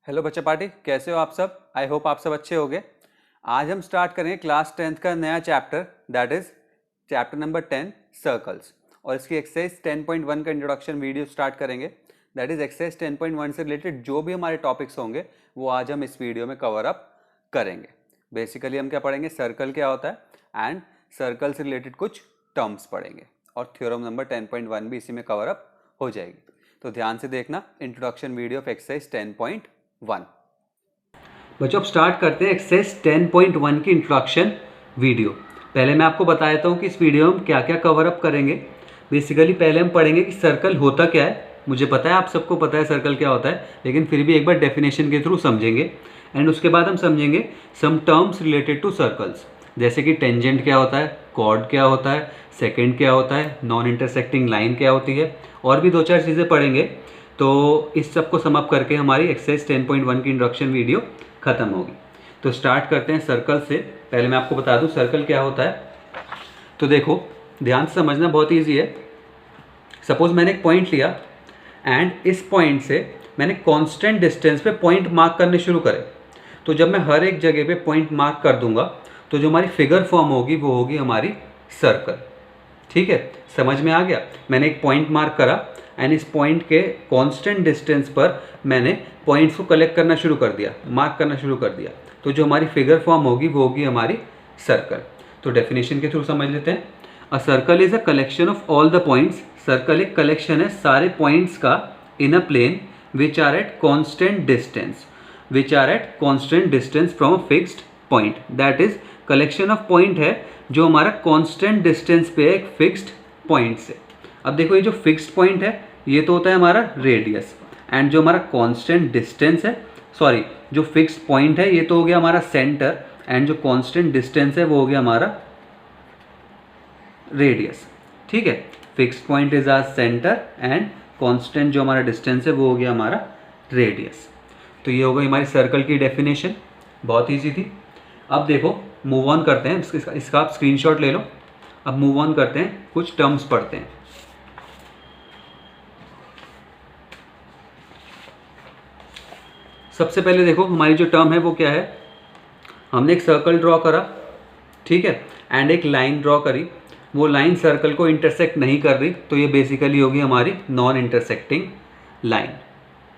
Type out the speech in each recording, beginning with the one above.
Hello बच्चा party, कैसे हो आप सब। आई होप आप सब अच्छे होंगे। आज हम स्टार्ट करेंगे क्लास 10th का नया chapter, that is chapter number 10 circles. और इसकी एक्सरसाइज 10.1 का इंट्रोडक्शन वीडियो स्टार्ट करेंगे। दैट इज एक्सरसाइज 10.1 से रिलेटेड जो भी हमारे टॉपिक्स होंगे वो आज हम इस वीडियो में कवर अप करेंगे। बेसिकली हम क्या पढ़ेंगे, सर्कल क्या होता है एंड सर्कल से रिलेटेड कुछ टर्म्स पढ़ेंगे और थ्योरम नंबर 10.1 भी इसी में कवर अप हो जाएगी। तो ध्यान से देखना इंट्रोडक्शन वीडियो ऑफ एक्सरसाइज 10.1। बच्चों अब स्टार्ट करते हैं एक्सरसाइज 10.1 की इंट्रोडक्शन वीडियो। पहले मैं आपको बता देता हूँ कि इस वीडियो में हम क्या क्या कवर अप करेंगे। बेसिकली पहले हम पढ़ेंगे कि सर्कल होता क्या है। मुझे पता है आप सबको पता है सर्कल क्या होता है, लेकिन फिर भी एक बार डेफिनेशन के थ्रू समझेंगे। एंड उसके बाद हम समझेंगे some terms related to circles, जैसे कि टेंजेंट क्या होता है, कॉर्ड क्या होता है, सेकेंड क्या होता है, नॉन इंटरसेक्टिंग लाइन क्या होती है, और भी दो चार चीज़ें पढ़ेंगे। तो इस सब को सम अप करके हमारी एक्सरसाइज 10.1 की इंट्रोडक्शन वीडियो खत्म होगी। तो स्टार्ट करते हैं सर्कल से। पहले मैं आपको बता दूं सर्कल क्या होता है। तो देखो ध्यान से समझना, बहुत ईजी है। सपोज मैंने एक पॉइंट लिया एंड इस पॉइंट से मैंने कांस्टेंट डिस्टेंस पे पॉइंट मार्क करने शुरू करे। तो जब मैं हर एक जगह पे पॉइंट मार्क कर दूंगा तो जो हमारी फिगर फॉर्म होगी वो होगी हमारी सर्कल। ठीक है, समझ में आ गया। मैंने एक पॉइंट मार्क करा एंड इस पॉइंट के कांस्टेंट डिस्टेंस पर मैंने पॉइंट्स को कलेक्ट करना शुरू कर दिया, मार्क करना शुरू कर दिया। तो जो हमारी फिगर फॉर्म होगी वो होगी हमारी सर्कल। तो डेफिनेशन के थ्रू समझ लेते हैं। A circle is a collection of all the points. Circle एक कलेक्शन है सारे पॉइंट्स का in a plane which are at constant distance, which are at constant distance from a fixed point. That is collection of point है जो हमारा constant distance पे एक fixed point से। अब देखो ये जो फिक्स्ड पॉइंट है ये तो होता है हमारा रेडियस, एंड जो हमारा कांस्टेंट डिस्टेंस है, सॉरी जो फिक्स्ड पॉइंट है ये तो हो गया हमारा सेंटर, एंड जो कांस्टेंट डिस्टेंस है वो हो गया हमारा रेडियस। ठीक है, fixed point is our centre and constant जो हमारा डिस्टेंस है वो हो गया हमारा रेडियस। तो ये हो गई हमारी सर्कल की डेफिनेशन, बहुत ईजी थी। अब देखो मूव ऑन करते हैं, इसका आप स्क्रीनशॉट ले लो। अब मूव ऑन करते हैं, कुछ टर्म्स पढ़ते हैं। सबसे पहले देखो हमारी जो टर्म है वो क्या है। हमने एक सर्कल ड्रॉ करा, ठीक है, एंड एक लाइन ड्रॉ करी। वो लाइन सर्कल को इंटरसेक्ट नहीं कर रही, तो ये बेसिकली होगी हमारी नॉन इंटरसेक्टिंग लाइन।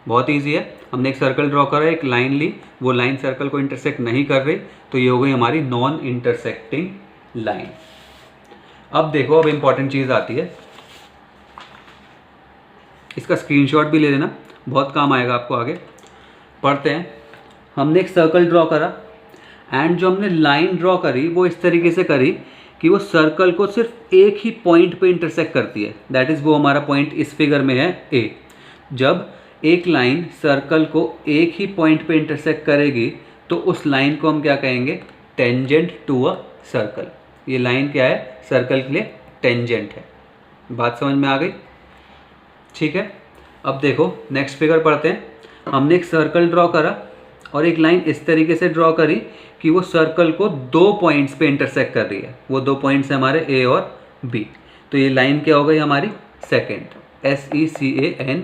बहुत इजी है। हमने एक सर्कल ड्रॉ करा, एक लाइन ली, वो लाइन सर्कल को इंटरसेक्ट नहीं कर रही, तो ये हो गई हमारी नॉन इंटरसेक्टिंग लाइन। अब देखो, अब इंपॉर्टेंट चीज़ आती है, इसका स्क्रीनशॉट भी ले लेना, बहुत काम आएगा आपको आगे। पढ़ते हैं। हमने एक सर्कल ड्रॉ करा एंड जो हमने लाइन ड्रॉ करी वो इस तरीके से करी कि वो सर्कल को सिर्फ एक ही पॉइंट पे इंटरसेक्ट करती है। दैट इज़ वो हमारा पॉइंट इस फिगर में है ए। जब एक लाइन सर्कल को एक ही पॉइंट पे इंटरसेक्ट करेगी तो उस लाइन को हम क्या कहेंगे, टेंजेंट टू अ सर्कल। ये लाइन क्या है, सर्कल के लिए टेंजेंट है। बात समझ में आ गई? ठीक है। अब देखो नेक्स्ट फिगर पढ़ते हैं। हमने एक सर्कल ड्रॉ करा और एक लाइन इस तरीके से ड्रॉ करी कि वो सर्कल को दो पॉइंट्स पे इंटरसेक्ट कर रही है। वो दो पॉइंट्स हैं हमारे ए और बी। तो ये लाइन क्या हो गई हमारी, सेकेंड, SECANT।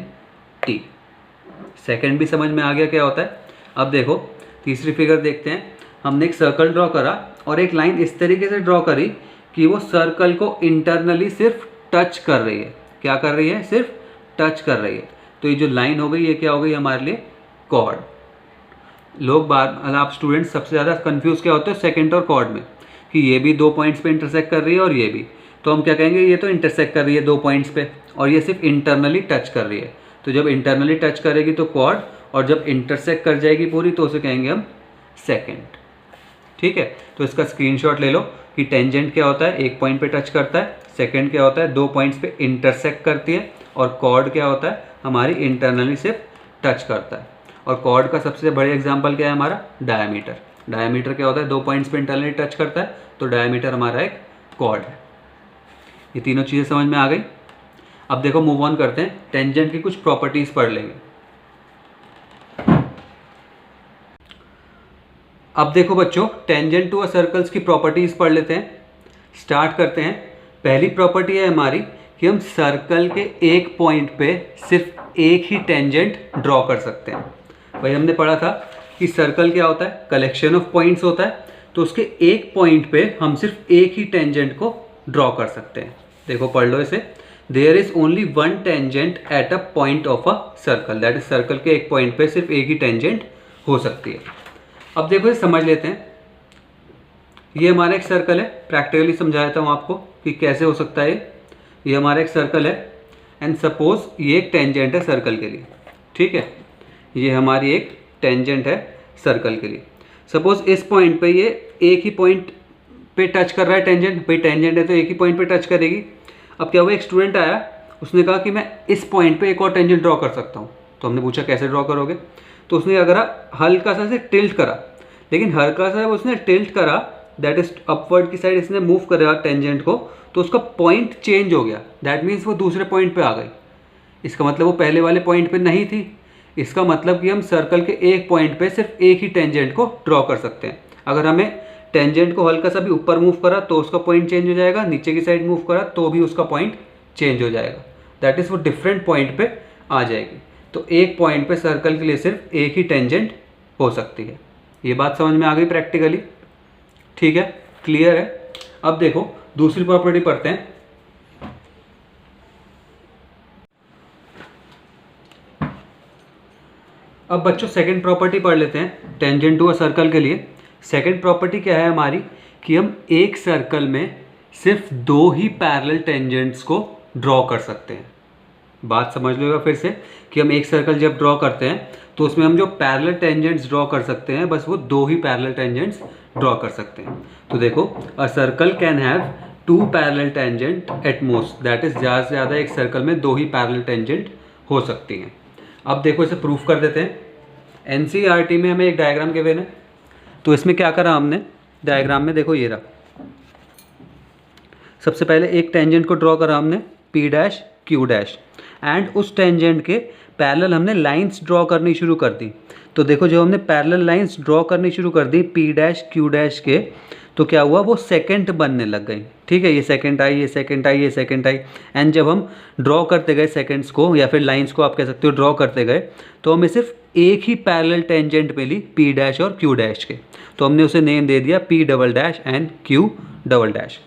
सेकेंड भी समझ में आ गया क्या होता है। अब देखो तीसरी फिगर देखते हैं। हमने एक सर्कल ड्रॉ करा और एक लाइन इस तरीके से ड्रॉ करी कि वो सर्कल को इंटरनली सिर्फ टच कर रही है। क्या कर रही है, सिर्फ टच कर रही है। तो ये जो लाइन हो गई ये क्या हो गई हमारे लिए, कॉर्ड। लोग बार आप स्टूडेंट्स सबसे ज़्यादा कंफ्यूज क्या होते हैं सेकंड और कॉर्ड में, कि ये भी दो पॉइंट्स पे इंटरसेक्ट कर रही है और ये भी। तो हम क्या कहेंगे, ये तो इंटरसेक्ट कर रही है दो पॉइंट्स पे और ये सिर्फ इंटरनली टच कर रही है। तो जब इंटरनली टच करेगी तो कॉर्ड, और जब इंटरसेक्ट कर जाएगी पूरी तो उसे कहेंगे हम सेकेंड। ठीक है, तो इसका स्क्रीनशॉट ले लो कि टेंजेंट क्या होता है, एक पॉइंट पे टच करता है। सेकेंड क्या होता है, दो पॉइंट्स पे इंटरसेक्ट करती है। और कॉर्ड क्या होता है, हमारी इंटरनली सिर्फ टच करता है। और कॉर्ड का सबसे बड़ा एग्जांपल क्या है हमारा, डायमीटर। डायमीटर क्या होता है, दो पॉइंट्स पे इंटरनली टच करता है, तो डायमीटर हमारा एक कॉर्ड है। ये तीनों चीज़ें समझ में आ गई। अब देखो मूव ऑन करते हैं, टेंजेंट की कुछ प्रॉपर्टीज पढ़ लेंगे। अब देखो बच्चों, टेंजेंट टू अ सर्कल्स की प्रॉपर्टीज पढ़ लेते हैं। स्टार्ट करते हैं। पहली प्रॉपर्टी है हमारी कि हम सर्कल के एक पॉइंट पे सिर्फ एक ही टेंजेंट ड्रॉ कर सकते हैं। भाई हमने पढ़ा था कि सर्कल क्या होता है, कलेक्शन ऑफ पॉइंट्स होता है, तो उसके एक पॉइंट पे हम सिर्फ एक ही टेंजेंट को ड्रॉ कर सकते हैं। देखो पढ़ लो इसे, there is only one tangent at a point of a circle, that is circle के एक पॉइंट पे सिर्फ एक ही टेंजेंट हो सकती है। अब देखो ये समझ लेते हैं, ये हमारा एक सर्कल है, प्रैक्टिकली समझाया था हूँ आपको कि कैसे हो सकता है। ये हमारा एक सर्कल है एंड सपोज ये एक टेंजेंट है सर्कल के लिए, ठीक है, ये हमारी एक टेंजेंट है सर्कल के लिए। सपोज इस पॉइंट पे ये एक ही पॉइंट पे टच कर रहा है टेंजेंट, भाई टेंजेंट है तो एक ही पॉइंट पे टच करेगी। अब क्या हुआ, एक स्टूडेंट आया, उसने कहा कि मैं इस पॉइंट पे एक और टेंजेंट ड्रॉ कर सकता हूँ। तो हमने पूछा कैसे ड्रॉ करोगे, तो उसने क्या करा, हल्का सा से टिल्ट करा, लेकिन हल्का सा उसने टिल्ट करा, दैट इज अपवर्ड की साइड इसने मूव करा टेंजेंट को, तो उसका पॉइंट चेंज हो गया, दैट मीन्स वो दूसरे पॉइंट पे आ गई। इसका मतलब वो पहले वाले पॉइंट पे नहीं थी। इसका मतलब कि हम सर्कल के एक पॉइंट पे सिर्फ एक ही टेंजेंट को ड्रॉ कर सकते हैं। अगर हमें टेंजेंट को हल्का सा भी ऊपर मूव करा तो उसका पॉइंट चेंज हो जाएगा, नीचे की साइड मूव करा तो भी उसका पॉइंट चेंज हो जाएगा, दैट इज़ वो डिफरेंट पॉइंट पे आ जाएगी। तो एक पॉइंट पे सर्कल के लिए सिर्फ एक ही टेंजेंट हो सकती है। ये बात समझ में आ गई प्रैक्टिकली, ठीक है, क्लियर है। अब देखो दूसरी प्रॉपर्टी पढ़ते हैं। अब बच्चों सेकंड प्रॉपर्टी पढ़ लेते हैं टेंजेंट टू अ सर्कल के लिए। सेकंड प्रॉपर्टी क्या है हमारी, कि हम एक सर्कल में सिर्फ दो ही पैरेलल टेंजेंट्स को ड्रॉ कर सकते हैं। बात समझ लो फिर से, कि हम एक सर्कल जब ड्रॉ करते हैं तो उसमें हम जो पैरेलल टेंजेंट्स ड्रॉ कर सकते हैं, बस वो दो ही पैरेलल टेंजेंट्स ड्रॉ कर सकते हैं। तो देखो, a circle can have two parallel tangent at most, that is ज़्यादा से ज़्यादा एक सर्कल में दो ही पैरेलल टेंजेंट हो सकती हैं। अब देखो इसे प्रूफ कर देते हैं। एनसीईआरटी में हमें एक डायग्राम गिवन है, तो इसमें क्या करा हमने, डायग्राम में देखो ये रहा, सबसे पहले एक टेंजेंट को ड्रॉ करा हमने P dash Q dash, and उस टेंजेंट के पैरेलल हमने लाइंस ड्रॉ करनी शुरू कर दी। तो देखो जो हमने पैरेलल लाइंस ड्रॉ करनी शुरू कर दी पी डैश क्यू डैश के, तो क्या हुआ, वो सेकंड बनने लग गई, ठीक है, ये सेकंड आई, ये सेकंड आई, ये सेकंड आई। एंड जब हम ड्रॉ करते गए सेकंड्स को या फिर लाइंस को आप कह सकते हो ड्रॉ करते गए, तो हमें सिर्फ एक ही पैरेलल टेंजेंट मिली पी डैश और क्यू डैश के, तो हमने उसे नेम दे दिया P double dash and Q double dash.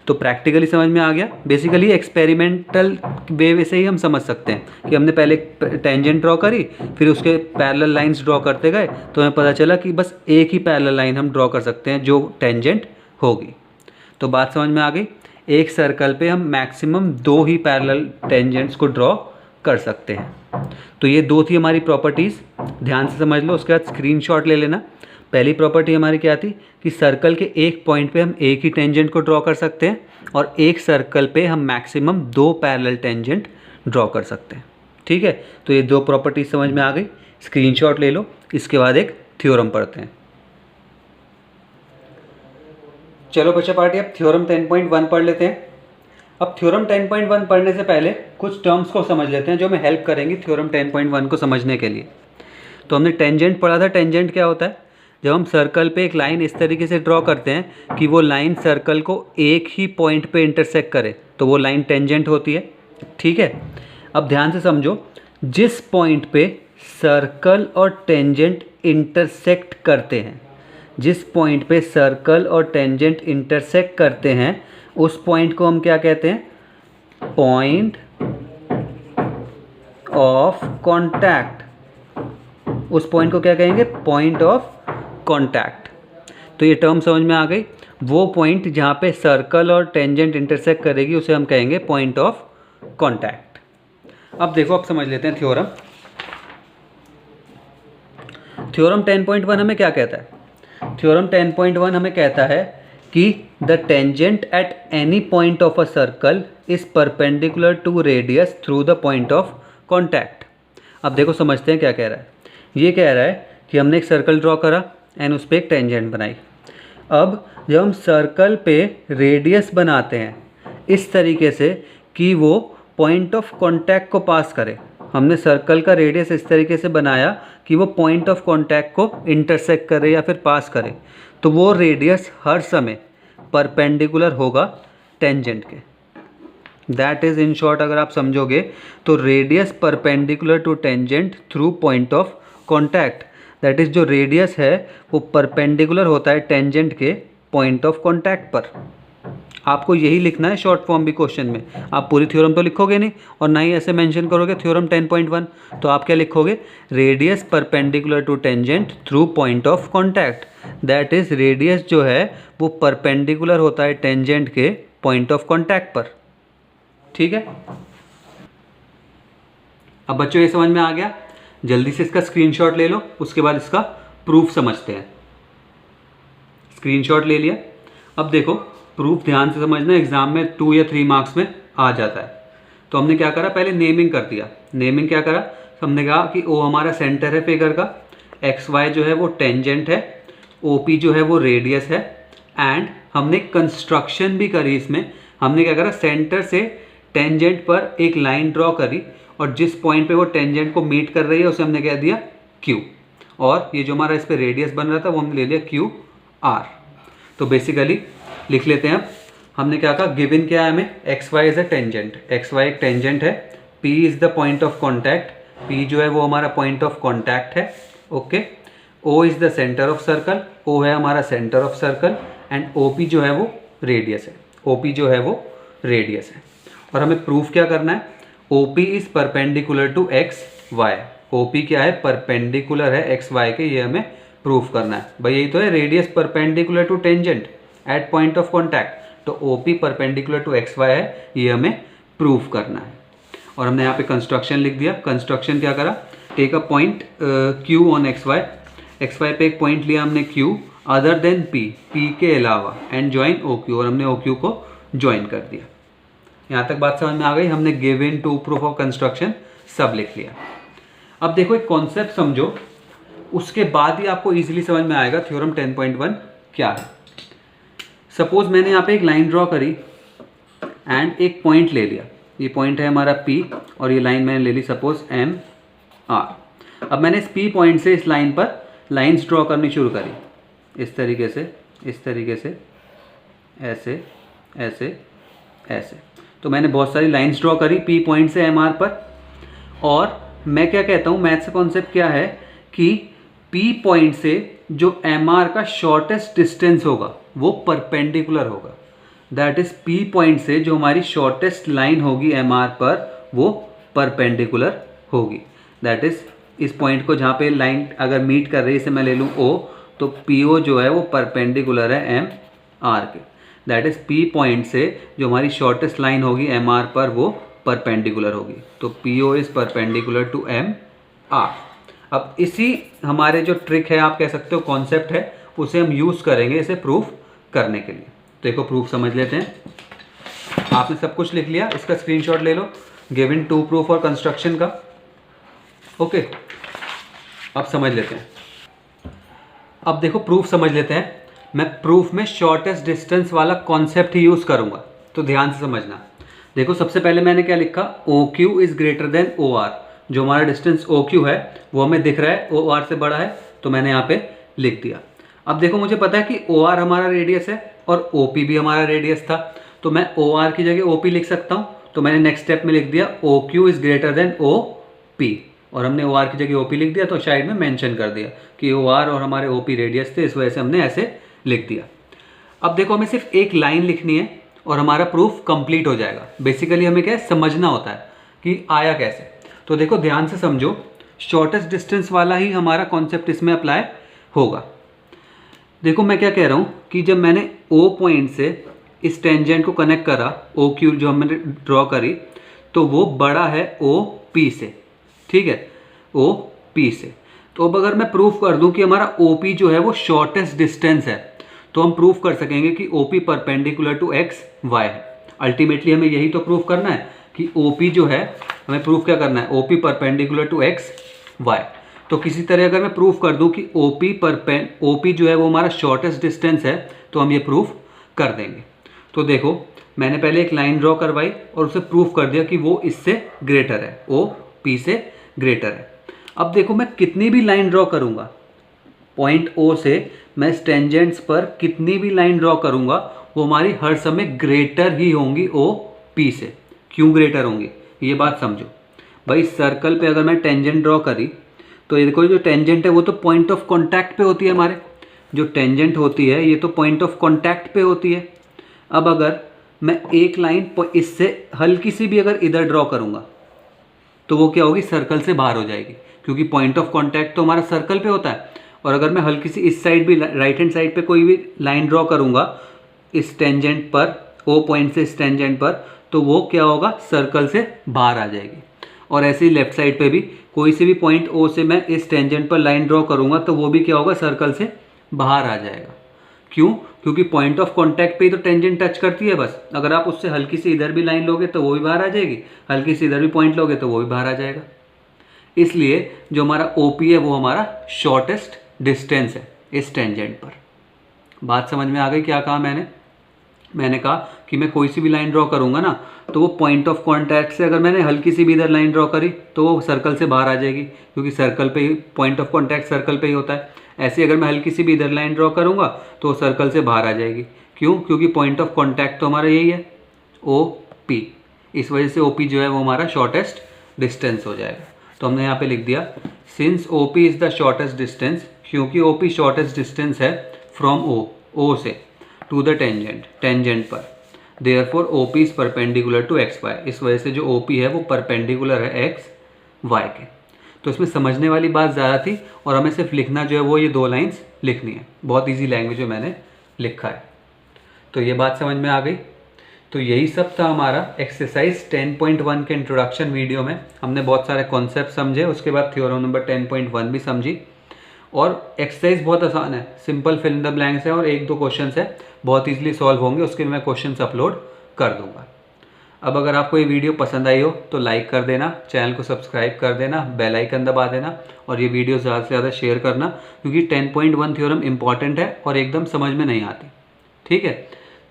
तो प्रैक्टिकली समझ में आ गया। बेसिकली एक्सपेरिमेंटल वे से ही हम समझ सकते हैं कि हमने पहले टेंजेंट ड्रॉ करी, फिर उसके पैरेलल लाइंस ड्रॉ करते गए, तो हमें पता चला कि बस एक ही पैरेलल लाइन हम ड्रॉ कर सकते हैं जो टेंजेंट होगी। तो बात समझ में आ गई, एक सर्कल पे हम मैक्सिमम दो ही पैरेलल टेंजेंट्स को ड्रॉ कर सकते हैं। तो ये दो थी हमारी प्रॉपर्टीज़, ध्यान से समझ लो, उसके बाद स्क्रीनशॉट ले लेना। पहली प्रॉपर्टी हमारी क्या थी, कि सर्कल के एक पॉइंट पे हम एक ही टेंजेंट को ड्रॉ कर सकते हैं, और एक सर्कल पे हम मैक्सिमम दो पैरेलल टेंजेंट ड्रॉ कर सकते हैं, ठीक है। तो ये दो प्रॉपर्टी समझ में आ गई, स्क्रीनशॉट ले लो। इसके बाद एक थ्योरम पढ़ते हैं। चलो बच्चा पार्टी, अब थ्योरम 10.1 पढ़ लेते हैं। अब थ्योरम 10.1 पढ़ने से पहले कुछ टर्म्स को समझ लेते हैं जो हमें हेल्प करेंगी थ्योरम 10.1 को समझने के लिए। तो हमने टेंजेंट पढ़ा था, टेंजेंट क्या होता है, जब हम सर्कल पे एक लाइन इस तरीके से ड्रॉ करते हैं कि वो लाइन सर्कल को एक ही पॉइंट पे इंटरसेक्ट करे, तो वो लाइन टेंजेंट होती है, ठीक है। अब ध्यान से समझो, जिस पॉइंट पे सर्कल और टेंजेंट इंटरसेक्ट करते हैं, जिस पॉइंट पे सर्कल और टेंजेंट इंटरसेक्ट करते हैं, उस पॉइंट को हम क्या कहते हैं, पॉइंट ऑफ कॉन्टैक्ट। उस पॉइंट को क्या कहेंगे, पॉइंट ऑफ कॉन्टैक्ट। तो ये टर्म समझ में आ गई, वो पॉइंट जहाँ पे सर्कल और टेंजेंट इंटरसेक्ट करेगी उसे हम कहेंगे पॉइंट ऑफ कॉन्टैक्ट। अब देखो, अब समझ लेते हैं थ्योरम। थ्योरम 10.1 हमें क्या कहता है, थ्योरम 10.1 हमें कहता है कि the tangent at any point of a circle is perpendicular to radius through the point of contact. अब देखो समझते हैं क्या कह रहा है। ये कह रहा है कि हमने एक सर्कल ड्रॉ करा एंड उस पर एक टेंजेंट बनाई। अब जब हम सर्कल पे रेडियस बनाते हैं इस तरीके से कि वो पॉइंट ऑफ कॉन्टैक्ट को पास करे, हमने सर्कल का रेडियस इस तरीके से बनाया कि वो पॉइंट ऑफ कॉन्टैक्ट को इंटरसेक्ट करे या फिर पास करे, तो वो रेडियस हर समय परपेंडिकुलर होगा टेंजेंट के। दैट इज़ इन शॉर्ट, अगर आप समझोगे तो radius perpendicular to tangent through point of contact, that is जो रेडियस है वो परपेंडिकुलर होता है टेंजेंट के पॉइंट ऑफ कॉन्टैक्ट पर। आपको यही लिखना है शॉर्ट फॉर्म भी क्वेश्चन में। आप पूरी थ्योरम तो लिखोगे नहीं और ना ही ऐसे मेंशन करोगे थ्योरम 10.1, तो आप क्या लिखोगे, radius perpendicular to tangent through point of contact, that is radius जो है वो परपेंडिकुलर होता है टेंजेंट के पॉइंट ऑफ कॉन्टैक्ट पर। ठीक है, अब बच्चों ये समझ में आ गया। जल्दी से इसका स्क्रीनशॉट ले लो, उसके बाद इसका प्रूफ समझते हैं। स्क्रीनशॉट ले लिया। अब देखो प्रूफ ध्यान से समझना, एग्जाम में 2 या 3 मार्क्स में आ जाता है। तो हमने क्या करा, पहले नेमिंग कर दिया। नेमिंग क्या करा, हमने कहा कि ओ हमारा सेंटर है फिगर का, एक्स वाई जो है वो टेंजेंट है, ओ पी जो है वो रेडियस है, एंड हमने कंस्ट्रक्शन भी करी इसमें। हमने क्या करा, सेंटर से टेंजेंट पर एक लाइन ड्रॉ करी और जिस पॉइंट पे वो टेंजेंट को मीट कर रही है उसे हमने कह दिया क्यू, और ये जो हमारा इस पर रेडियस बन रहा था वो हमने ले लिया क्यू आर। तो बेसिकली लिख लेते हैं। अब हमने क्या कहा, गिवन क्या है हमें, X Y is a tangent, X Y एक टेंजेंट है, P is the point of contact, P जो है वो हमारा पॉइंट ऑफ कॉन्टैक्ट है। Okay, O is the centre of circle, O है हमारा centre of circle, and O P जो है वो रेडियस है, ओ पी जो है वो रेडियस है। और हमें प्रूफ क्या करना है, O P is perpendicular to X Y, O P क्या है, परपेंडिकुलर है एक्स वाई के, ये हमें प्रूफ करना है। भाई यही तो है, radius perpendicular to tangent at point of contact, तो O P perpendicular to X Y है, ये हमें प्रूफ करना है। और हमने यहाँ पे कंस्ट्रक्शन लिख दिया। कंस्ट्रक्शन क्या करा, take a point Q on X Y पे एक पॉइंट लिया हमने Q other than P, P के अलावा, एंड ज्वाइन ओ क्यू, और हमने ओ क्यू को ज्वाइन कर दिया। यहाँ तक बात समझ में आ गई। हमने given to proof of construction सब लिख लिया। अब देखो एक कॉन्सेप्ट समझो, उसके बाद ही आपको इजीली समझ में आएगा थ्योरम 10.1 क्या है। सपोज मैंने यहाँ पे एक लाइन ड्रॉ करी एंड एक पॉइंट ले लिया, ये पॉइंट है हमारा P और ये लाइन मैंने ले ली सपोज M R। अब मैंने इस P पॉइंट से इस लाइन पर लाइंस ड्रॉ करनी शुरू करी, इस तरीके से, इस तरीके से, ऐसे ऐसे ऐसे। तो मैंने बहुत सारी लाइंस ड्रॉ करी P पॉइंट से M R पर, और मैं क्या कहता हूँ, मैथ्स कॉन्सेप्ट क्या है कि P पॉइंट से जो MR का शॉर्टेस्ट डिस्टेंस होगा वो परपेंडिकुलर होगा, दैट इज P पॉइंट से जो हमारी शॉर्टेस्ट लाइन होगी MR पर वो परपेंडिकुलर होगी। दैट इज इस पॉइंट को जहाँ पे लाइन अगर मीट कर रही है, इसे मैं ले लूँ O, तो PO जो है वो परपेंडिकुलर है MR के। दैट इज P पॉइंट से जो हमारी शॉर्टेस्ट लाइन होगी MR पर वो परपेंडिकुलर होगी, तो PO is perpendicular to MR। अब इसी हमारे जो ट्रिक है, आप कह सकते हो कॉन्सेप्ट है, उसे हम यूज़ करेंगे इसे प्रूफ करने के लिए। तो देखो प्रूफ समझ लेते हैं। आपने सब कुछ लिख लिया, इसका स्क्रीनशॉट ले लो, गिवन टू प्रूफ और कंस्ट्रक्शन का। ओके, अब समझ लेते हैं। अब देखो प्रूफ समझ लेते हैं। मैं प्रूफ में शॉर्टेस्ट डिस्टेंस वाला कॉन्सेप्ट ही यूज़ करूँगा, तो ध्यान से समझना। देखो सबसे पहले मैंने क्या लिखा, O Q is greater than O R. जो हमारा डिस्टेंस ओ क्यू है वो हमें दिख रहा है ओ आर से बड़ा है, तो मैंने यहाँ पे लिख दिया। अब देखो मुझे पता है कि ओ आर हमारा रेडियस है और ओ पी भी हमारा रेडियस था, तो मैं ओ आर की जगह ओ पी लिख सकता हूँ। तो मैंने नेक्स्ट स्टेप में लिख दिया O Q is greater than O P, और हमने ओ आर की जगह ओ पी लिख दिया, तो साइड में मेंशन कर दिया कि ओ आर और हमारे ओ पी रेडियस थे, इस वजह से हमने ऐसे लिख दिया। अब देखो हमें सिर्फ एक लाइन लिखनी है और हमारा प्रूफ कंप्लीट हो जाएगा। बेसिकली हमें क्या है, समझना होता है कि आया कैसे। तो देखो ध्यान से समझो, शॉर्टेस्ट डिस्टेंस वाला ही हमारा कॉन्सेप्ट इसमें अप्लाई होगा। देखो मैं क्या कह रहा हूँ कि जब मैंने O पॉइंट से इस टेंजेंट को कनेक्ट करा, ओ क्यू जो हमने ड्रॉ करी, तो वो बड़ा है ओ पी से, ठीक है, ओ पी से। तो अब अगर मैं प्रूफ कर दूं कि हमारा ओ पी जो है वो शॉर्टेस्ट डिस्टेंस है, तो हम प्रूफ कर सकेंगे कि O P perpendicular to X Y है। अल्टीमेटली हमें यही तो प्रूफ करना है कि ओ पी जो है, हमें प्रूफ क्या करना है, O P perpendicular to X Y. तो किसी तरह अगर मैं प्रूफ कर दूं कि ओ पी जो है वो हमारा शॉर्टेस्ट डिस्टेंस है, तो हम ये प्रूफ कर देंगे। तो देखो मैंने पहले एक लाइन ड्रॉ करवाई और उसे प्रूफ कर दिया कि वो इससे ग्रेटर है, ओ पी से ग्रेटर है। अब देखो मैं कितनी भी लाइन ड्रॉ करूंगा, पॉइंट ओ से मैं इस टेंजेंट्स पर कितनी भी लाइन ड्रॉ करूंगा, वो हमारी हर समय ग्रेटर ही होंगी ओ पी से। क्यों ग्रेटर होंगी, ये बात समझो। भाई सर्कल पे अगर मैं टेंजेंट ड्रॉ करी तो ये देखो जो टेंजेंट है वो तो पॉइंट ऑफ कॉन्टैक्ट पे होती है हमारे, जो टेंजेंट होती है ये तो पॉइंट ऑफ कॉन्टैक्ट पे होती है। अब अगर मैं एक लाइन इससे हल्की सी भी अगर इधर ड्रॉ करूँगा तो वो क्या होगी, सर्कल से बाहर हो जाएगी, क्योंकि पॉइंट ऑफ कॉन्टैक्ट तो हमारा सर्कल पे होता है। और अगर मैं हल्की सी इस साइड भी, राइट हैंड साइड पे कोई भी लाइन ड्रॉ करूँगा इस टेंजेंट पर, ओ पॉइंट से इस टेंजेंट पर, तो वो क्या होगा, सर्कल से बाहर आ जाएगी। और ऐसे ही लेफ्ट साइड पे भी कोई से भी पॉइंट ओ से मैं इस टेंजेंट पर लाइन ड्रॉ करूँगा तो वो भी क्या होगा, सर्कल से बाहर आ जाएगा। क्यों? क्योंकि पॉइंट ऑफ कॉन्टैक्ट पे ही तो टेंजेंट टच करती है बस। अगर आप उससे हल्की सी इधर भी लाइन लोगे तो वो भी बाहर आ जाएगी, हल्की सी इधर भी पॉइंट लोगे तो वो भी बाहर आ जाएगा। इसलिए जो हमारा OP है वो हमारा शॉर्टेस्ट डिस्टेंस है इस टेंजेंट पर। बात समझ में आ गई क्या कहा मैंने कहा कि मैं कोई सी भी लाइन ड्रॉ करूँगा ना तो वो पॉइंट ऑफ कॉन्टैक्ट से अगर मैंने हल्की सी भी इधर लाइन ड्रॉ करी तो वो सर्कल से बाहर आ जाएगी, क्योंकि सर्कल पे ही पॉइंट ऑफ कॉन्टैक्ट सर्कल पे ही होता है। ऐसे अगर मैं हल्की सी भी इधर लाइन ड्रॉ करूँगा तो वो सर्कल से बाहर आ जाएगी। क्यों? क्योंकि पॉइंट ऑफ कॉन्टैक्ट तो हमारा यही है, OP। इस वजह से OP जो है वो हमारा शॉर्टेस्ट डिस्टेंस हो जाएगा। तो हमने यहाँ पे लिख दिया since OP is the shortest distance, क्योंकि OP शॉर्टेस्ट डिस्टेंस है फ्रॉम O से टू द टेंजेंट पर, therefore OP is perpendicular to XY। इस वजह से जो OP है वो परपेंडिकुलर है XY के। तो इसमें समझने वाली बात ज़्यादा थी और हमें सिर्फ लिखना जो है वो ये 2 लाइंस लिखनी है। बहुत इजी लैंग्वेज में मैंने लिखा है। तो ये बात समझ में आ गई। तो यही सब था हमारा एक्सरसाइज 10.1 के इंट्रोडक्शन वीडियो में। हमने बहुत सारे कॉन्सेप्ट समझे, उसके बाद थ्योरम नंबर 10.1 भी समझी। और एक्सरसाइज बहुत आसान है, simple fill in the blanks है और 1-2 क्वेश्चंस है, बहुत इजीली सॉल्व होंगे। उसके लिए मैं क्वेश्चंस अपलोड कर दूंगा। अब अगर आपको ये वीडियो पसंद आई हो तो लाइक कर देना, चैनल को सब्सक्राइब कर देना, बेल आइकन दबा देना और ये वीडियो ज़्यादा से ज़्यादा शेयर करना, क्योंकि 10.1 थ्योरम इंपॉर्टेंट है और एकदम समझ में नहीं आती। ठीक है,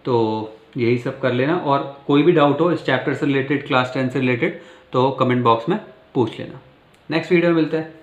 तो यही सब कर लेना। और कोई भी डाउट हो इस चैप्टर से रिलेटेड, क्लास 10 से रिलेटेड, तो कमेंट बॉक्स में पूछ लेना। नेक्स्ट वीडियो में मिलते हैं।